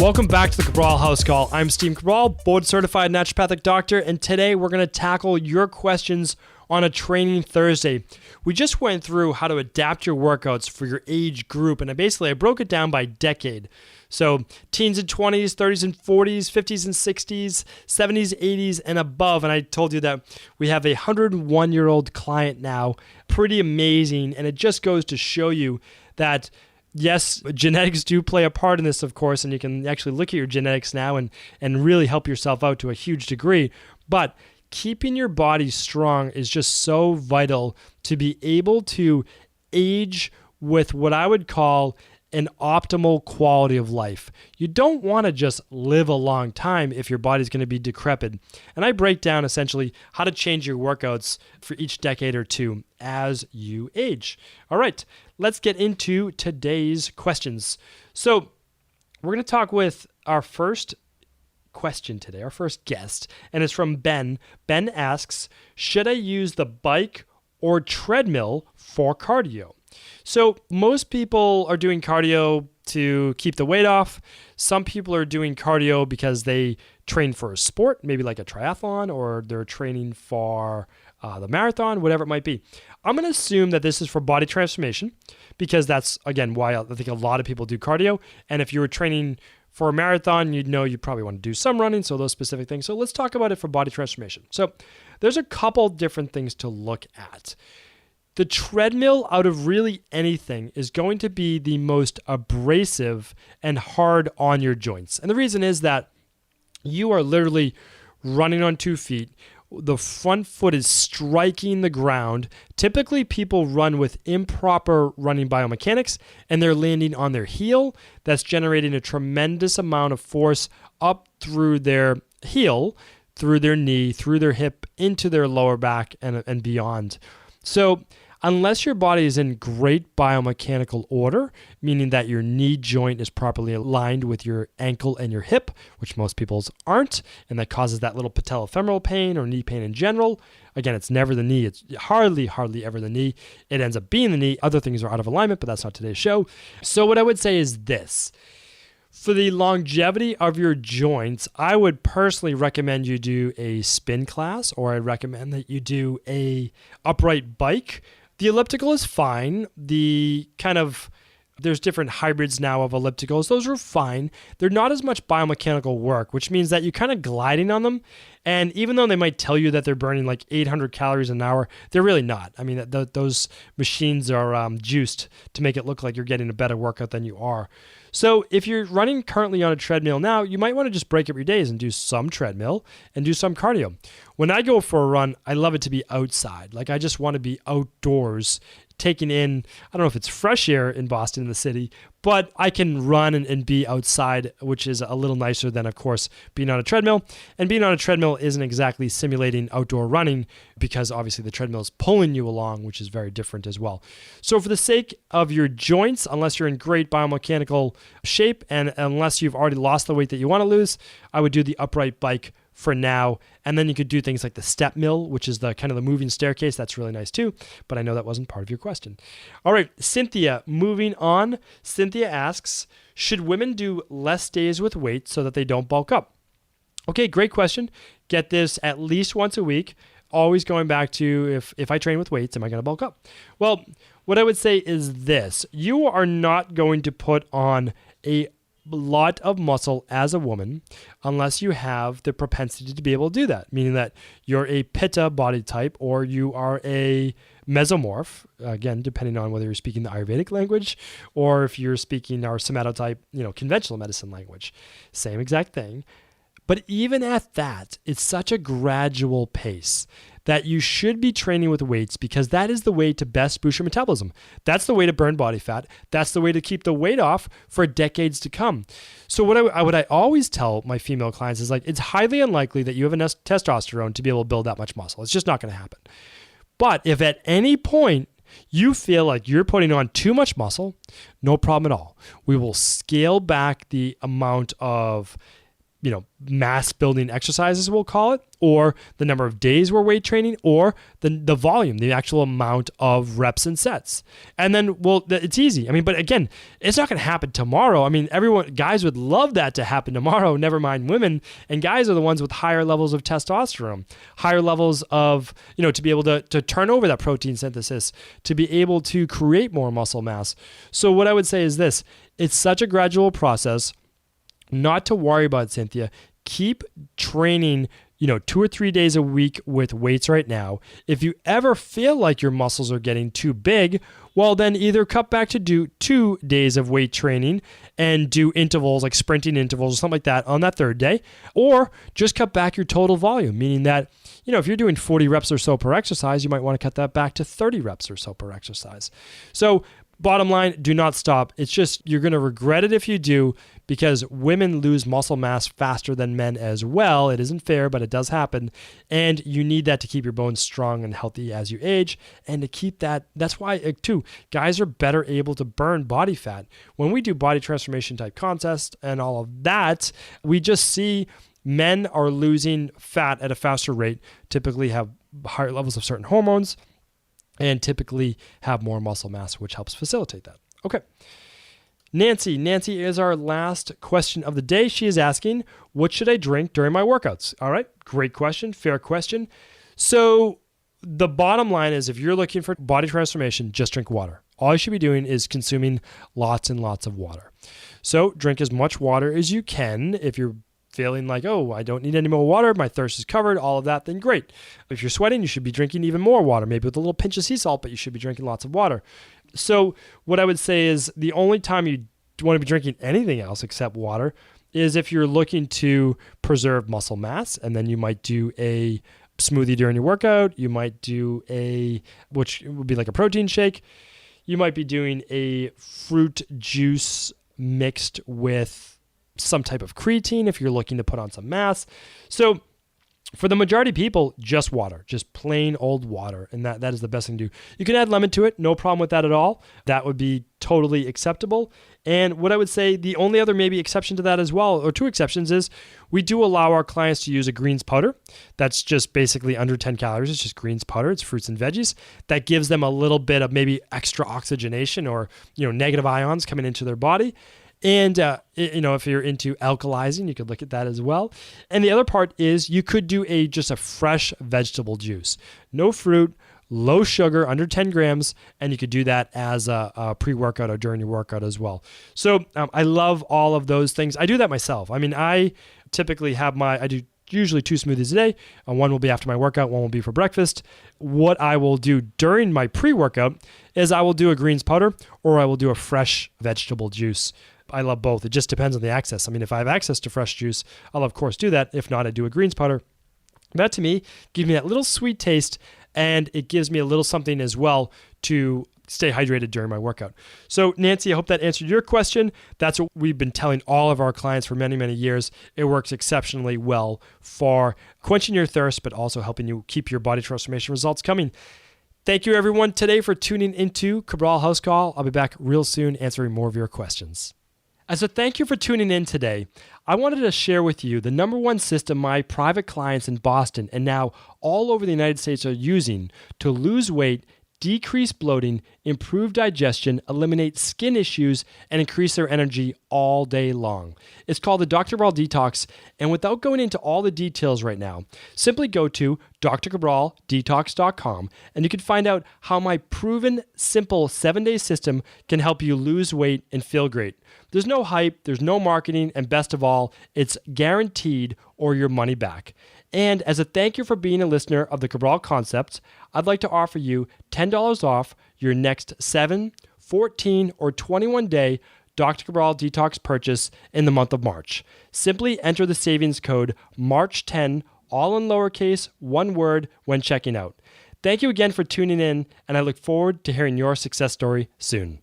Welcome back to the Cabral HouseCall. I'm Steve Cabral, board-certified naturopathic doctor, and today we're going to tackle your questions on a Training Thursday. We just went through how to adapt your workouts for your age group, and I broke it down by decade. So teens and 20s, 30s and 40s, 50s and 60s, 70s, 80s, and above. And I told you that we have a 101-year-old client now. Pretty amazing, and it just goes to show you that yes, genetics do play a part in this, of course, and you can actually look at your genetics now and really help yourself out to a huge degree. But keeping your body strong is just so vital to be able to age with what I would call an optimal quality of life. You don't want to just live a long time if your body's going to be decrepit. And I break down essentially how to change your workouts for each decade or two as you age. All right, let's get into today's questions. So we're going to talk with our first question today, our first guest, and it's from Ben. Ben asks, should I use the bike or treadmill for cardio? So most people are doing cardio to keep the weight off. Some people are doing cardio because they train for a sport, maybe like a triathlon, or they're training for the marathon, whatever it might be. I'm going to assume that this is for body transformation because that's, again, why I think a lot of people do cardio. And if you were training for a marathon, you'd know you probably want to do some running, so those specific things. So let's talk about it for body transformation. So there's a couple different things to look at. The treadmill, out of really anything, is going to be the most abrasive and hard on your joints. And the reason is that you are literally running on 2 feet. The front foot is striking the ground. Typically, people run with improper running biomechanics, and they're landing on their heel. That's generating a tremendous amount of force up through their heel, through their knee, through their hip, into their lower back, and beyond. So unless your body is in great biomechanical order, meaning that your knee joint is properly aligned with your ankle and your hip, which most people's aren't, and that causes that little patellofemoral pain or knee pain in general. Again, it's never the knee. It's hardly ever the knee. It ends up being the knee. Other things are out of alignment, but that's not today's show. So what I would say is this. For the longevity of your joints, I would personally recommend you do a spin class, or I recommend that you do a upright bike. The elliptical is fine. There's different hybrids now of ellipticals. Those are fine. They're not as much biomechanical work, which means that you're kind of gliding on them. And even though they might tell you that they're burning like 800 calories an hour, they're really not. I mean, those machines are juiced to make it look like you're getting a better workout than you are. So if you're running currently on a treadmill now, you might want to just break up your days and do some treadmill and do some cardio. When I go for a run, I love it to be outside. Like I just want to be outdoors, taking in, I don't know if it's fresh air in Boston, in the city, but I can run and be outside, which is a little nicer than, of course, being on a treadmill. And being on a treadmill isn't exactly simulating outdoor running because obviously the treadmill is pulling you along, which is very different as well. So for the sake of your joints, unless you're in great biomechanical shape and unless you've already lost the weight that you want to lose, I would do the upright bike for now. And then you could do things like the step mill, which is the kind of the moving staircase. That's really nice too. But I know that wasn't part of your question. All right, Cynthia, moving on. Cynthia asks, should women do less days with weight so that they don't bulk up? Okay, great question. Get this at least once a week. Always going back to if I train with weights, am I going to bulk up? Well, what I would say is this. You are not going to put on a lot of muscle as a woman unless you have the propensity to be able to do that, meaning that you're a pitta body type or you are a mesomorph, again, depending on whether you're speaking the Ayurvedic language or if you're speaking our somatotype, conventional medicine language. Same exact thing. But even at that, it's such a gradual pace that you should be training with weights because that is the way to best boost your metabolism. That's the way to burn body fat. That's the way to keep the weight off for decades to come. So what I always tell my female clients is like, it's highly unlikely that you have enough testosterone to be able to build that much muscle. It's just not going to happen. But if at any point you feel like you're putting on too much muscle, no problem at all. We will scale back the amount of mass building exercises, we'll call it, or the number of days we're weight training, or the volume, the actual amount of reps and sets. And then, it's easy. But again, it's not going to happen tomorrow. Guys would love that to happen tomorrow, never mind women. And guys are the ones with higher levels of testosterone, higher levels of, to be able to turn over that protein synthesis, to be able to create more muscle mass. So what I would say is this: it's such a gradual process. Not to worry about, Cynthia. Keep training, 2 or 3 days a week with weights right now. If you ever feel like your muscles are getting too big, well, then either cut back to do 2 days of weight training and do intervals like sprinting intervals or something like that on that third day, or just cut back your total volume, meaning that, if you're doing 40 reps or so per exercise, you might want to cut that back to 30 reps or so per exercise. So bottom line, do not stop. It's just, you're going to regret it if you do, because women lose muscle mass faster than men as well. It isn't fair, but it does happen. And you need that to keep your bones strong and healthy as you age. And to keep that's why, too, guys are better able to burn body fat. When we do body transformation type contests and all of that, we just see men are losing fat at a faster rate, typically have higher levels of certain hormones, and typically have more muscle mass, which helps facilitate that. Okay. Nancy is our last question of the day. She is asking, what should I drink during my workouts? All right. Great question. Fair question. So the bottom line is, if you're looking for body transformation, just drink water. All you should be doing is consuming lots and lots of water. So drink as much water as you can. If you're feeling like, oh, I don't need any more water, my thirst is covered, all of that, then great. If you're sweating, you should be drinking even more water, maybe with a little pinch of sea salt, but you should be drinking lots of water. So what I would say is, the only time you want to be drinking anything else except water is if you're looking to preserve muscle mass, and then you might do a smoothie during your workout. You might do which would be like a protein shake. You might be doing a fruit juice mixed with some type of creatine if you're looking to put on some mass. So for the majority of people, just water, just plain old water. And that is the best thing to do. You can add lemon to it. No problem with that at all. That would be totally acceptable. And what I would say, the only other maybe exception to that as well, or 2 exceptions, is we do allow our clients to use a greens powder. That's just basically under 10 calories. It's just greens powder. It's fruits and veggies. That gives them a little bit of maybe extra oxygenation or, negative ions coming into their body. And, if you're into alkalizing, you could look at that as well. And the other part is, you could do just a fresh vegetable juice. No fruit, low sugar, under 10 grams, and you could do that as a pre-workout or during your workout as well. So I love all of those things. I do that myself. I typically I do usually 2 smoothies a day. One will be after my workout, one will be for breakfast. What I will do during my pre-workout is I will do a greens powder, or I will do a fresh vegetable juice. I love both. It just depends on the access. If I have access to fresh juice, I'll of course do that. If not, I do a greens powder. That to me gives me that little sweet taste, and it gives me a little something as well to stay hydrated during my workout. So Nancy, I hope that answered your question. That's what we've been telling all of our clients for many, many years. It works exceptionally well for quenching your thirst, but also helping you keep your body transformation results coming. Thank you everyone today for tuning into Cabral HouseCall. I'll be back real soon answering more of your questions. As a thank you for tuning in today, I wanted to share with you the number one system my private clients in Boston and now all over the United States are using to lose weight, decrease bloating, improve digestion, eliminate skin issues, and increase their energy all day long. It's called the Cabral Detox, and without going into all the details right now, simply go to drcabraldetox.com and you can find out how my proven, simple 7-day system can help you lose weight and feel great. There's no hype, there's no marketing, and best of all, it's guaranteed or your money back. And as a thank you for being a listener of the Cabral Concept, I'd like to offer you $10 off your next 7, 14, or 21-day Dr. Cabral Detox purchase in the month of March. Simply enter the savings code MARCH10, all in lowercase, one word, when checking out. Thank you again for tuning in, and I look forward to hearing your success story soon.